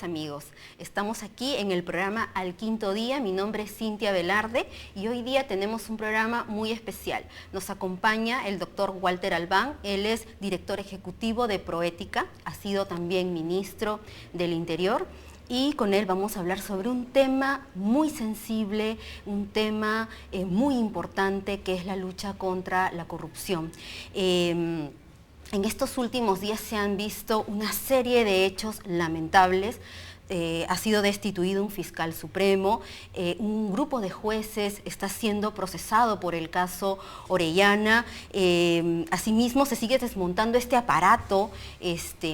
amigos. Estamos aquí en el programa Al Quinto Día. Mi nombre es Cintia Velarde y hoy día tenemos un programa muy especial. Nos acompaña el doctor Walter Albán. Él es director ejecutivo de Proética, ha sido también ministro del Interior. Y con él vamos a hablar sobre un tema muy sensible, un tema muy importante, que es la lucha contra la corrupción. En estos últimos días se han visto una serie de hechos lamentables. Ha sido destituido un fiscal supremo, un grupo de jueces está siendo procesado por el caso Orellana, asimismo se sigue desmontando este aparato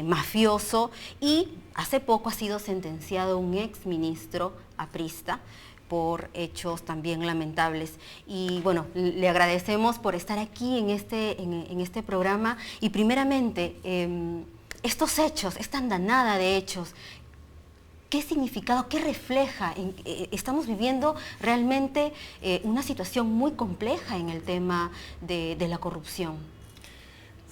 mafioso y hace poco ha sido sentenciado un exministro aprista por hechos también lamentables. Y bueno, le agradecemos por estar aquí en este programa y primeramente estos hechos, esta andanada de hechos, ¿qué significado, qué refleja? Estamos viviendo realmente una situación muy compleja en el tema de la corrupción.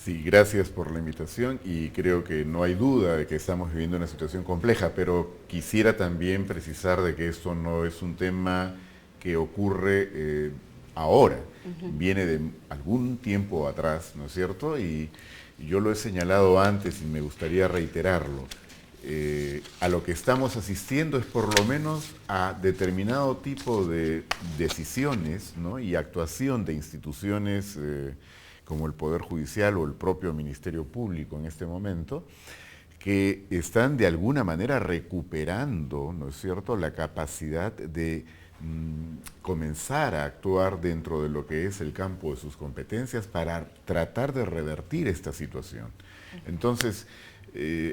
Sí, gracias por la invitación y creo que no hay duda de que estamos viviendo una situación compleja, pero quisiera también precisar de que esto no es un tema que ocurre ahora, viene de algún tiempo atrás, ¿no es cierto? Y yo lo he señalado antes y me gustaría reiterarlo. A lo que estamos asistiendo es por lo menos a determinado tipo de decisiones, ¿no? Y actuación de instituciones como el Poder Judicial o el propio Ministerio Público en este momento, que están de alguna manera recuperando, ¿no es cierto?, la capacidad de comenzar a actuar dentro de lo que es el campo de sus competencias para tratar de revertir esta situación. Entonces,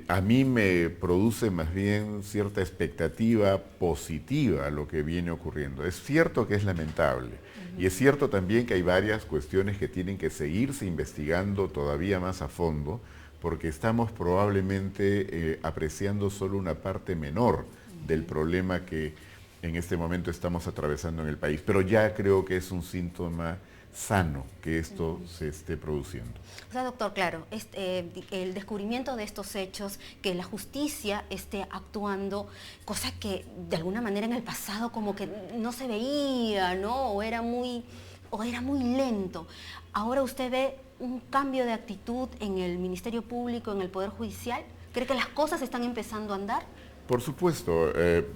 a mí me produce más bien cierta expectativa positiva lo que viene ocurriendo. Es cierto que es lamentable y es cierto también que hay varias cuestiones que tienen que seguirse investigando todavía más a fondo porque estamos probablemente apreciando solo una parte menor del problema que en este momento estamos atravesando en el país, pero ya creo que es un síntoma sano que esto se esté produciendo. O sea, doctor, claro, el descubrimiento de estos hechos, que la justicia esté actuando, cosa que de alguna manera en el pasado como que no se veía, ¿no? O era muy lento. Ahora usted ve un cambio de actitud en el Ministerio Público, en el Poder Judicial. ¿Cree que las cosas están empezando a andar? Por supuesto,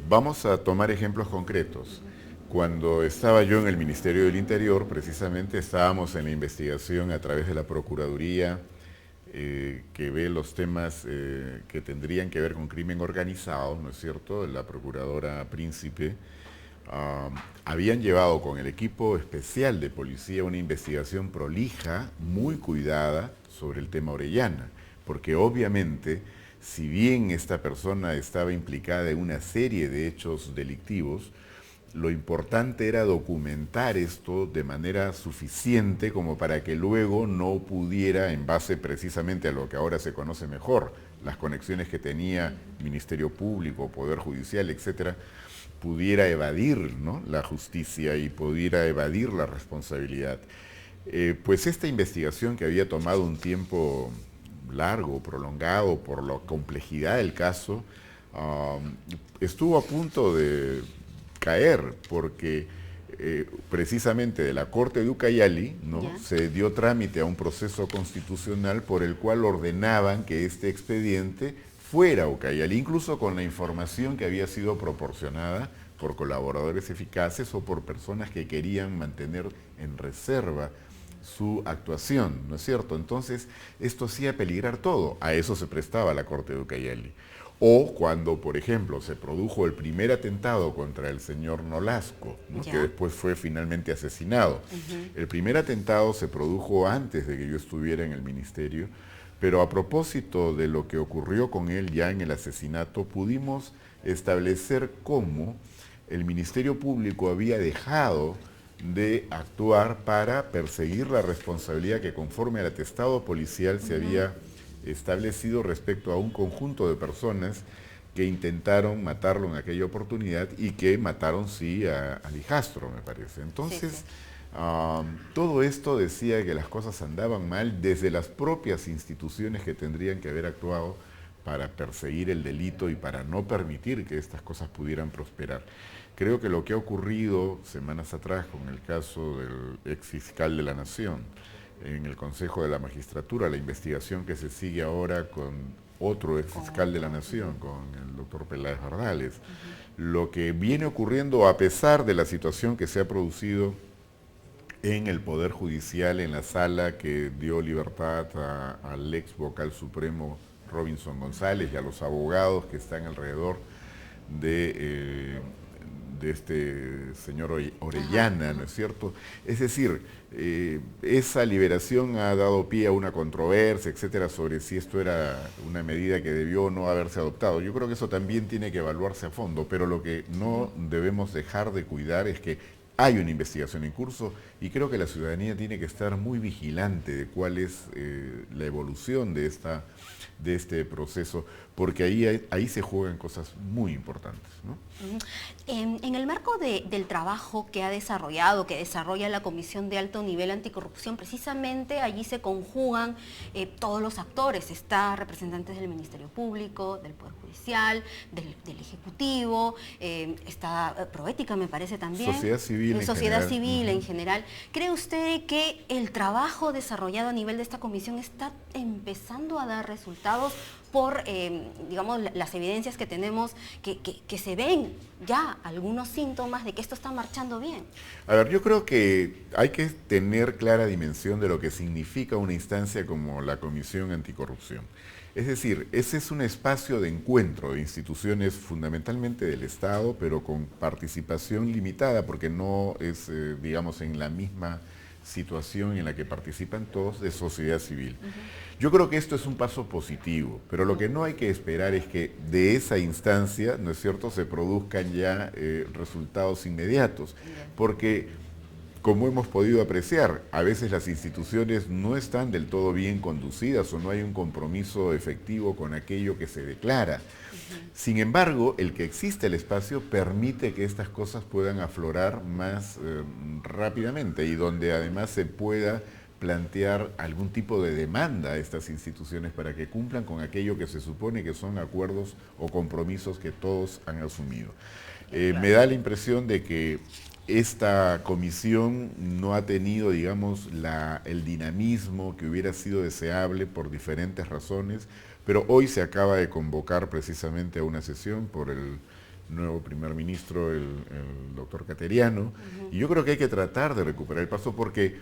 vamos a tomar ejemplos concretos. Cuando estaba yo en el Ministerio del Interior, precisamente estábamos en la investigación a través de la Procuraduría, que ve los temas que tendrían que ver con crimen organizado, ¿no es cierto? La Procuradora Príncipe, habían llevado con el equipo especial de policía una investigación prolija, muy cuidada, sobre el tema Orellana, porque obviamente, si bien esta persona estaba implicada en una serie de hechos delictivos, lo importante era documentar esto de manera suficiente como para que luego no pudiera, en base precisamente a lo que ahora se conoce mejor, las conexiones que tenía Ministerio Público, Poder Judicial, etcétera, pudiera evadir, ¿no?, la justicia y pudiera evadir la responsabilidad. Pues esta investigación, que había tomado un tiempo largo, prolongado por la complejidad del caso, estuvo a punto de caer, porque precisamente de la Corte de Ucayali, ¿no?, se dio trámite a un proceso constitucional por el cual ordenaban que este expediente fuera a Ucayali, incluso con la información que había sido proporcionada por colaboradores eficaces o por personas que querían mantener en reserva su actuación, ¿no es cierto? Entonces, esto hacía peligrar todo. A eso se prestaba la Corte de Ucayali. O cuando, por ejemplo, se produjo el primer atentado contra el señor Nolasco, ¿no?, que después fue finalmente asesinado. El primer atentado se produjo antes de que yo estuviera en el ministerio, pero a propósito de lo que ocurrió con él ya en el asesinato, pudimos establecer cómo el Ministerio Público había dejado de actuar para perseguir la responsabilidad que, conforme al atestado policial, se había establecido respecto a un conjunto de personas que intentaron matarlo en aquella oportunidad y que mataron, sí, al hijastro, me parece. Entonces, todo esto decía que las cosas andaban mal desde las propias instituciones que tendrían que haber actuado para perseguir el delito y para no permitir que estas cosas pudieran prosperar. Creo que lo que ha ocurrido semanas atrás con el caso del ex fiscal de la Nación, en el Consejo de la Magistratura, la investigación que se sigue ahora con otro ex fiscal de la Nación, con el doctor Peláez Bardales, lo que viene ocurriendo a pesar de la situación que se ha producido en el Poder Judicial, en la sala que dio libertad al ex vocal supremo Robinson González y a los abogados que están alrededor de este señor Orellana, ¿no es cierto? Es decir, esa liberación ha dado pie a una controversia, etcétera, sobre si esto era una medida que debió o no haberse adoptado. Yo creo que eso también tiene que evaluarse a fondo, pero lo que no debemos dejar de cuidar es que hay una investigación en curso y creo que la ciudadanía tiene que estar muy vigilante de cuál es la evolución de este proceso, porque ahí se juegan cosas muy importantes, ¿no? En el marco del trabajo que desarrolla la Comisión de Alto Nivel Anticorrupción, precisamente allí se conjugan todos los actores. Está representantes del Ministerio Público, del Poder Judicial, del Ejecutivo, está Proética, me parece también. Sociedad civil en general. ¿Cree usted que el trabajo desarrollado a nivel de esta comisión está empezando a dar resultados por, digamos, las evidencias que tenemos, que se ven ya algunos síntomas de que esto está marchando bien? A ver, yo creo que hay que tener clara dimensión de lo que significa una instancia como la Comisión Anticorrupción. Es decir, ese es un espacio de encuentro de instituciones fundamentalmente del Estado, pero con participación limitada, porque no es, digamos, en la misma situación en la que participan todos de sociedad civil. Yo creo que esto es un paso positivo, pero lo que no hay que esperar es que de esa instancia, ¿no es cierto?, se produzcan ya resultados inmediatos, porque como hemos podido apreciar, a veces las instituciones no están del todo bien conducidas o no hay un compromiso efectivo con aquello que se declara. Sin embargo, el que existe el espacio permite que estas cosas puedan aflorar más rápidamente y donde además se pueda plantear algún tipo de demanda a estas instituciones para que cumplan con aquello que se supone que son acuerdos o compromisos que todos han asumido. Me da la impresión de que esta comisión no ha tenido, digamos, el dinamismo que hubiera sido deseable por diferentes razones, pero hoy se acaba de convocar precisamente a una sesión por el nuevo primer ministro, el doctor Cateriano, y yo creo que hay que tratar de recuperar el paso porque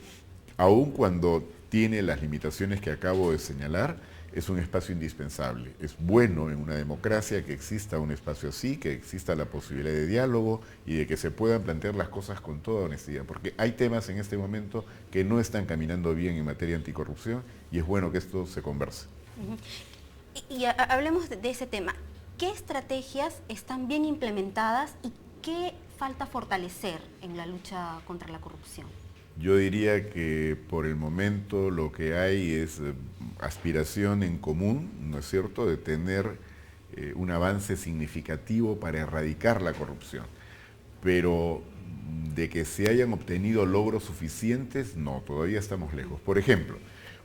aun cuando tiene las limitaciones que acabo de señalar, es un espacio indispensable. Es bueno en una democracia que exista un espacio así, que exista la posibilidad de diálogo y de que se puedan plantear las cosas con toda honestidad, porque hay temas en este momento que no están caminando bien en materia anticorrupción y es bueno que esto se converse. Y hablemos de ese tema. ¿Qué estrategias están bien implementadas y qué falta fortalecer en la lucha contra la corrupción? Yo diría que por el momento lo que hay es aspiración en común, ¿no es cierto?, de tener un avance significativo para erradicar la corrupción. Pero de que se hayan obtenido logros suficientes, no, todavía estamos lejos. Por ejemplo,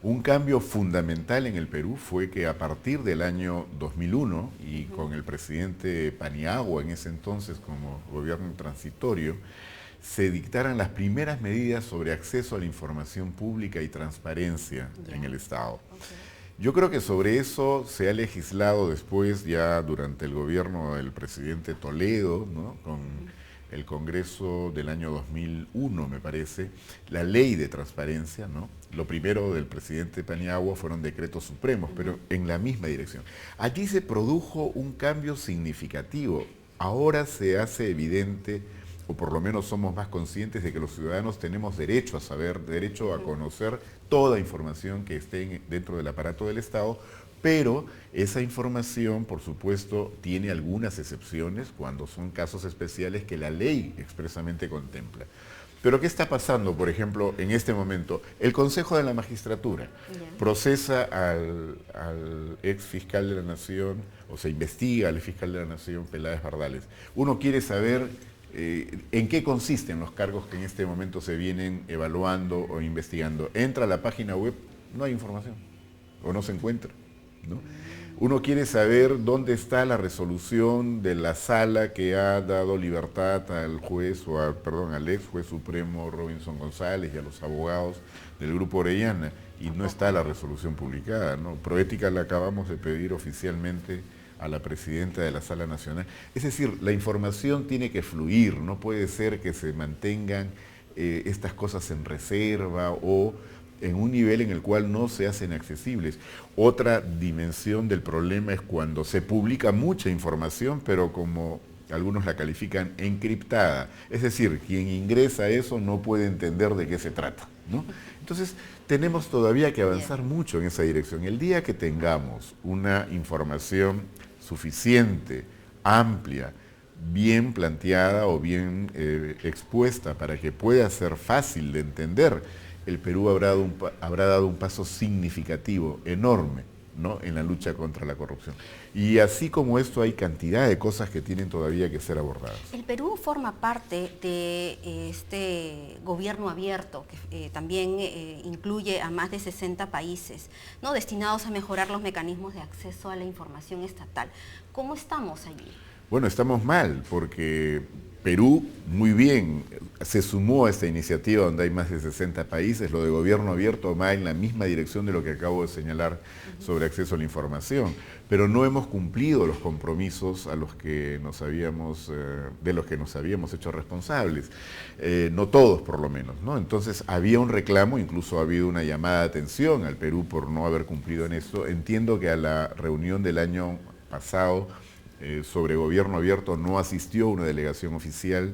un cambio fundamental en el Perú fue que a partir del año 2001, y con el presidente Paniagua en ese entonces como gobierno transitorio, se dictaran las primeras medidas sobre acceso a la información pública y transparencia en el Estado. Yo creo que sobre eso se ha legislado después, ya durante el gobierno del presidente Toledo, ¿no?, con el Congreso del año 2001, me parece, la ley de transparencia, ¿no? Lo primero del presidente Paniagua fueron decretos supremos, pero en la misma dirección. Allí se produjo un cambio significativo. Ahora se hace evidente, o por lo menos somos más conscientes de que los ciudadanos tenemos derecho a saber, derecho a conocer toda información que esté dentro del aparato del Estado, pero esa información, por supuesto, tiene algunas excepciones cuando son casos especiales que la ley expresamente contempla. Pero ¿qué está pasando, por ejemplo, en este momento? El Consejo de la Magistratura procesa al ex fiscal de la Nación, o se investiga al fiscal de la Nación, Peláez Bardales. Uno quiere saber en qué consisten los cargos que en este momento se vienen evaluando o investigando. Entra a la página web, no hay información, o no se encuentra. ¿no? Uno quiere saber dónde está la resolución de la sala que ha dado libertad al juez, al ex juez supremo Robinson González y a los abogados del Grupo Orellana, y no está la resolución publicada, ¿no? Proética la acabamos de pedir oficialmente a la presidenta de la Sala Nacional. Es decir, la información tiene que fluir, no puede ser que se mantengan estas cosas en reserva o en un nivel en el cual no se hacen accesibles. Otra dimensión del problema es cuando se publica mucha información, pero como algunos la califican encriptada. Es decir, quien ingresa a eso no puede entender de qué se trata, ¿no? Entonces, tenemos todavía que avanzar mucho en esa dirección. El día que tengamos una información suficiente, amplia, bien planteada o bien expuesta para que pueda ser fácil de entender, el Perú habrá dado un paso significativo, enorme, ¿no?, en la lucha contra la corrupción. Y así como esto hay cantidad de cosas que tienen todavía que ser abordadas. El Perú forma parte de este gobierno abierto que también incluye a más de 60 países, ¿no?, destinados a mejorar los mecanismos de acceso a la información estatal. ¿Cómo estamos allí? Bueno, estamos mal porque Perú, muy bien, se sumó a esta iniciativa donde hay más de 60 países. Lo de gobierno abierto va en la misma dirección de lo que acabo de señalar sobre acceso a la información, pero no hemos cumplido los compromisos a los que de los que nos habíamos hecho responsables, no todos por lo menos, ¿no? Entonces había un reclamo, incluso ha habido una llamada de atención al Perú por no haber cumplido en esto. Entiendo que a la reunión del año pasado sobre gobierno abierto no asistió una delegación oficial,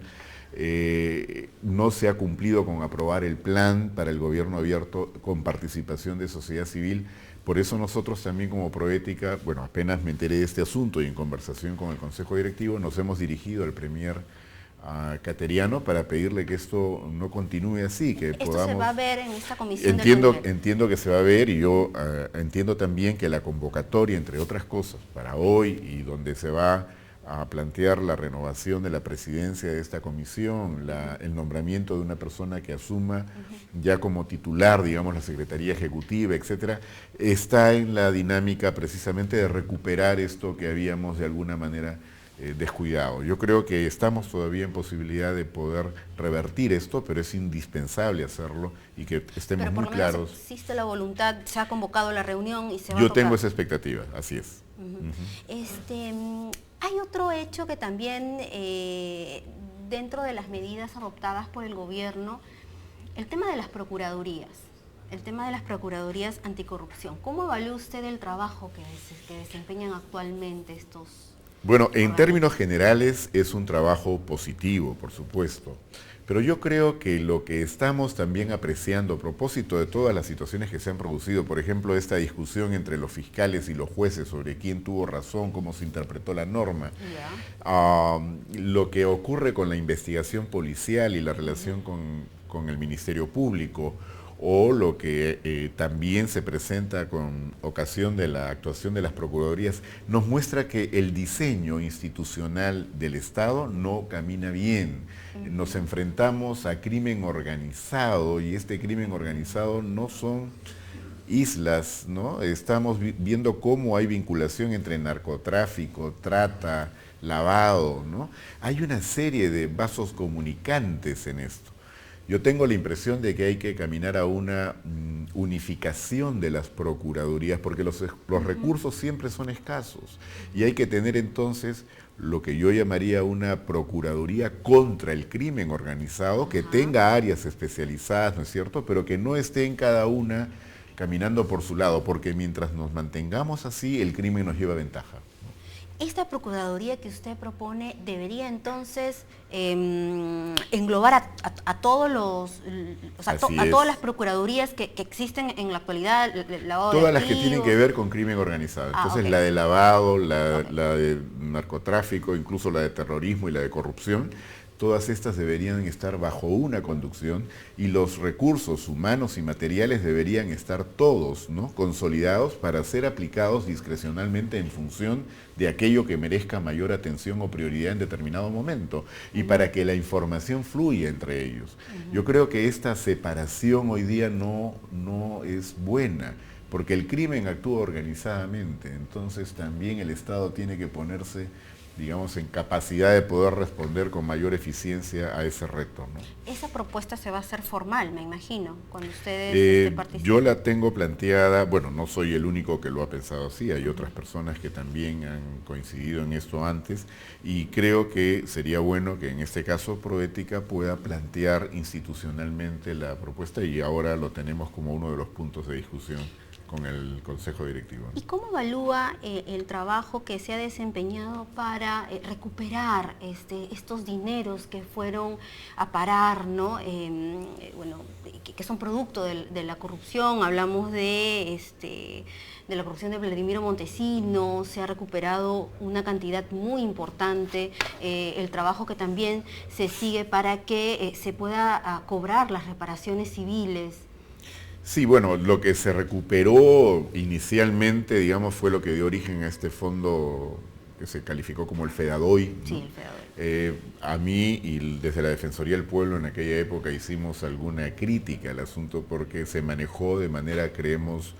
no se ha cumplido con aprobar el plan para el gobierno abierto con participación de sociedad civil. Por eso nosotros también como Proética, bueno, apenas me enteré de este asunto y en conversación con el Consejo Directivo nos hemos dirigido al Premier Cateriano para pedirle que esto no continúe así, que ¿Esto podamos... se va a ver en esta comisión? Entiendo que se va a ver, y yo entiendo también que la convocatoria, entre otras cosas, para hoy y donde se va a plantear la renovación de la presidencia de esta comisión, el nombramiento de una persona que asuma ya como titular, digamos, la Secretaría Ejecutiva, etcétera, está en la dinámica precisamente de recuperar esto que habíamos de alguna manera descuidado. Yo creo que estamos todavía en posibilidad de poder revertir esto, pero es indispensable hacerlo y que estemos muy claros. Pero existe la voluntad, se ha convocado la reunión y se va a Yo tocar. tengo esa expectativa, así es. Hay otro hecho que también dentro de las medidas adoptadas por el gobierno, el tema de las procuradurías. El tema de las procuradurías anticorrupción. ¿Cómo evalúa usted el trabajo que desempeñan actualmente estos? Bueno, en términos generales es un trabajo positivo, por supuesto, pero yo creo que lo que estamos también apreciando a propósito de todas las situaciones que se han producido, por ejemplo, esta discusión entre los fiscales y los jueces sobre quién tuvo razón, cómo se interpretó la norma, lo que ocurre con la investigación policial y la relación con el Ministerio Público, o lo que también se presenta con ocasión de la actuación de las procuradurías, nos muestra que el diseño institucional del Estado no camina bien. Nos enfrentamos a crimen organizado y este crimen organizado no son islas, ¿no? Estamos viendo cómo hay vinculación entre narcotráfico, trata, lavado, ¿no? Hay una serie de vasos comunicantes en esto. Yo tengo la impresión de que hay que caminar a una unificación de las procuradurías, porque los recursos siempre son escasos y hay que tener entonces lo que yo llamaría una procuraduría contra el crimen organizado, que tenga áreas especializadas, ¿no es cierto?, pero que no esté en cada una caminando por su lado, porque mientras nos mantengamos así, el crimen nos lleva ventaja. Esta procuraduría que usted propone debería entonces englobar a todos los, a todas las procuradurías que existen en la actualidad. Todas las que tienen que ver con crimen organizado. Entonces la de lavado, la de narcotráfico, incluso la de terrorismo y la de corrupción, todas estas deberían estar bajo una conducción y los recursos humanos y materiales deberían estar todos, ¿no?, consolidados para ser aplicados discrecionalmente en función de aquello que merezca mayor atención o prioridad en determinado momento y para que la información fluya entre ellos. Yo creo que esta separación hoy día no es buena. porque el crimen actúa organizadamente, entonces también el Estado tiene que ponerse, digamos, en capacidad de poder responder con mayor eficiencia a ese reto, ¿no? Esa propuesta se va a hacer formal, me imagino, cuando ustedes participen. Yo la tengo planteada, bueno, no soy el único que lo ha pensado así, hay otras personas que también han coincidido en esto antes, y creo que sería bueno que en este caso Proética pueda plantear institucionalmente la propuesta, y ahora lo tenemos como uno de los puntos de discusión con el Consejo Directivo, ¿no? ¿Y cómo evalúa el trabajo que se ha desempeñado para recuperar estos dineros que fueron a parar, ¿no? Bueno, que son producto de la corrupción? Hablamos de la corrupción de Vladimiro Montesinos, se ha recuperado una cantidad muy importante, el trabajo que también se sigue para que se pueda cobrar las reparaciones civiles. Sí, bueno, lo que se recuperó inicialmente, digamos, fue lo que dio origen a este fondo que se calificó como el FEDADOI, ¿no? Sí, el FEDADOI. A mí y desde la Defensoría del Pueblo en aquella época hicimos alguna crítica al asunto porque se manejó de manera, creemos,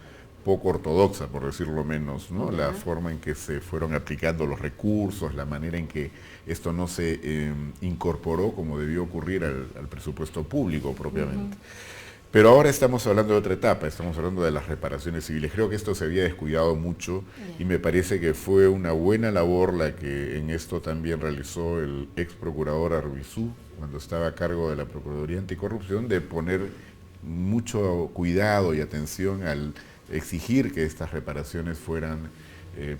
poco ortodoxa, por decirlo menos, ¿no? La forma en que se fueron aplicando los recursos, la manera en que esto no se incorporó como debió ocurrir al presupuesto público propiamente. Pero ahora estamos hablando de otra etapa, estamos hablando de las reparaciones civiles. Creo que esto se había descuidado mucho y me parece que fue una buena labor la que en esto también realizó el ex procurador Arbizú, cuando estaba a cargo de la Procuraduría Anticorrupción, de poner mucho cuidado y atención al exigir que estas reparaciones fueran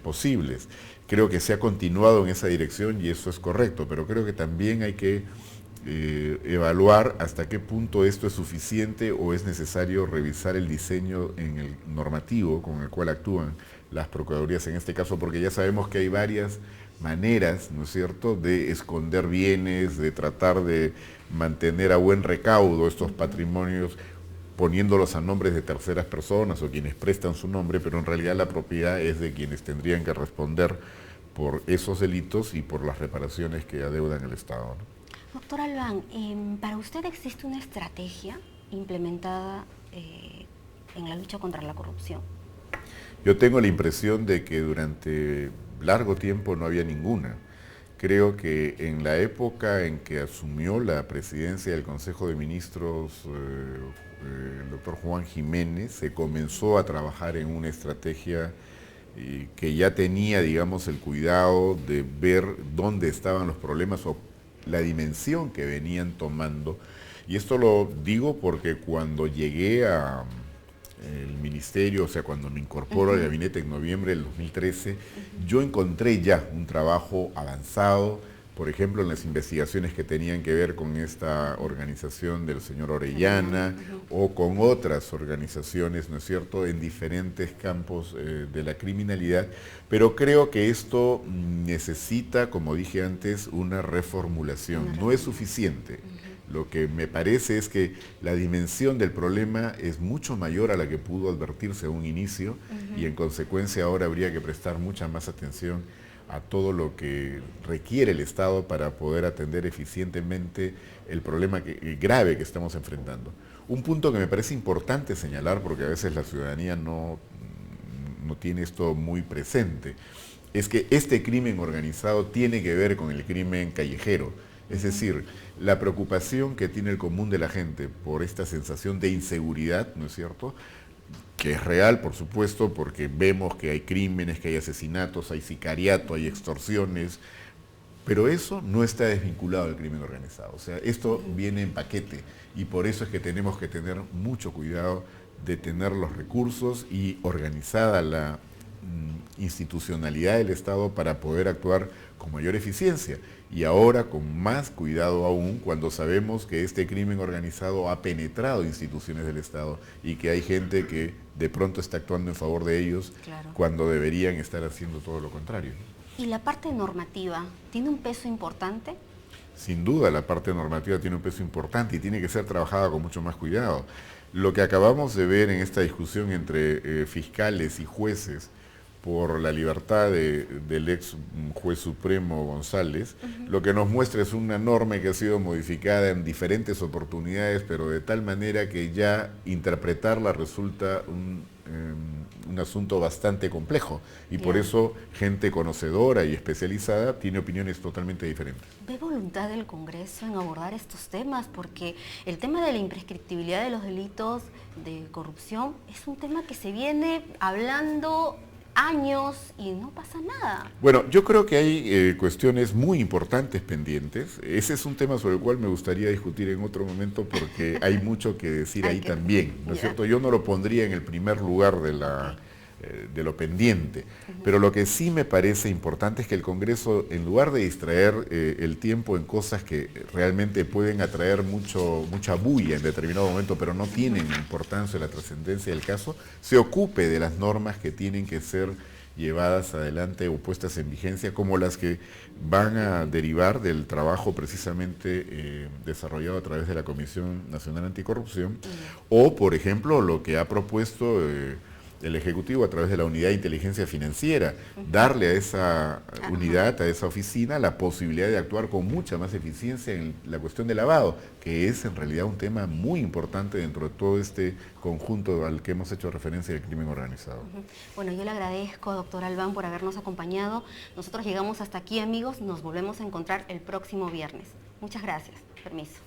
posibles. Creo que se ha continuado en esa dirección y eso es correcto, pero creo que también hay que evaluar hasta qué punto esto es suficiente o es necesario revisar el diseño en el normativo con el cual actúan las procuradurías en este caso, porque ya sabemos que hay varias maneras, ¿no es cierto?, de esconder bienes, de tratar de mantener a buen recaudo estos patrimonios poniéndolos a nombres de terceras personas o quienes prestan su nombre, pero en realidad la propiedad es de quienes tendrían que responder por esos delitos y por las reparaciones que adeudan el Estado, ¿no? Doctor Albán, ¿para usted existe una estrategia implementada en la lucha contra la corrupción? Yo tengo la impresión de que durante largo tiempo no había ninguna. Creo que en la época en que asumió la presidencia del Consejo de Ministros el doctor Juan Jiménez, se comenzó a trabajar en una estrategia que ya tenía, digamos, el cuidado de ver dónde estaban los problemas o la dimensión que venían tomando. Y esto lo digo porque cuando llegué al ministerio, o sea, cuando me incorporo al gabinete en noviembre del 2013, yo encontré ya un trabajo avanzado, por ejemplo, en las investigaciones que tenían que ver con esta organización del señor Orellana o con otras organizaciones, ¿no es cierto?, en diferentes campos de la criminalidad, pero creo que esto necesita, como dije antes, una reformulación. No es suficiente. Lo que me parece es que la dimensión del problema es mucho mayor a la que pudo advertirse a un inicio y en consecuencia ahora habría que prestar mucha más atención a todo lo que requiere el Estado para poder atender eficientemente el problema grave que estamos enfrentando. Un punto que me parece importante señalar, porque a veces la ciudadanía no tiene esto muy presente, es que este crimen organizado tiene que ver con el crimen callejero. Es decir, la preocupación que tiene el común de la gente por esta sensación de inseguridad, ¿no es cierto?, que es real, por supuesto, porque vemos que hay crímenes, que hay asesinatos, hay sicariato, hay extorsiones, pero eso no está desvinculado del crimen organizado. O sea, esto viene en paquete y por eso es que tenemos que tener mucho cuidado de tener los recursos y organizada la institucionalidad del Estado para poder actuar con mayor eficiencia y ahora con más cuidado aún cuando sabemos que este crimen organizado ha penetrado instituciones del Estado y que hay gente que de pronto está actuando en favor de ellos cuando deberían estar haciendo todo lo contrario. ¿Y la parte normativa tiene un peso importante? Sin duda la parte normativa tiene un peso importante y tiene que ser trabajada con mucho más cuidado. Lo que acabamos de ver en esta discusión entre fiscales y jueces por la libertad del ex juez supremo González, lo que nos muestra es una norma que ha sido modificada en diferentes oportunidades, pero de tal manera que ya interpretarla resulta un asunto bastante complejo y por Bien. eso gente conocedora y especializada tiene opiniones totalmente diferentes. ¿Ve voluntad del Congreso en abordar estos temas? Porque el tema de la imprescriptibilidad de los delitos de corrupción es un tema que se viene hablando años y no pasa nada. Bueno, yo creo que hay cuestiones muy importantes pendientes. Ese es un tema sobre el cual me gustaría discutir en otro momento porque hay mucho que decir ahí también, ¿no es cierto? Yo no lo pondría en el primer lugar de lo pendiente, pero lo que sí me parece importante es que el Congreso, en lugar de distraer el tiempo en cosas que realmente pueden atraer mucha bulla en determinado momento, pero no tienen la importancia o la trascendencia del caso, se ocupe de las normas que tienen que ser llevadas adelante o puestas en vigencia, como las que van a derivar del trabajo precisamente desarrollado a través de la Comisión Nacional Anticorrupción, o por ejemplo lo que ha propuesto el Ejecutivo a través de la Unidad de Inteligencia Financiera, darle a esa unidad, a esa oficina, la posibilidad de actuar con mucha más eficiencia en la cuestión de lavado, que es en realidad un tema muy importante dentro de todo este conjunto al que hemos hecho referencia del crimen organizado. Bueno, yo le agradezco, doctor Albán, por habernos acompañado. Nosotros llegamos hasta aquí, amigos. Nos volvemos a encontrar el próximo viernes. Muchas gracias. Permiso.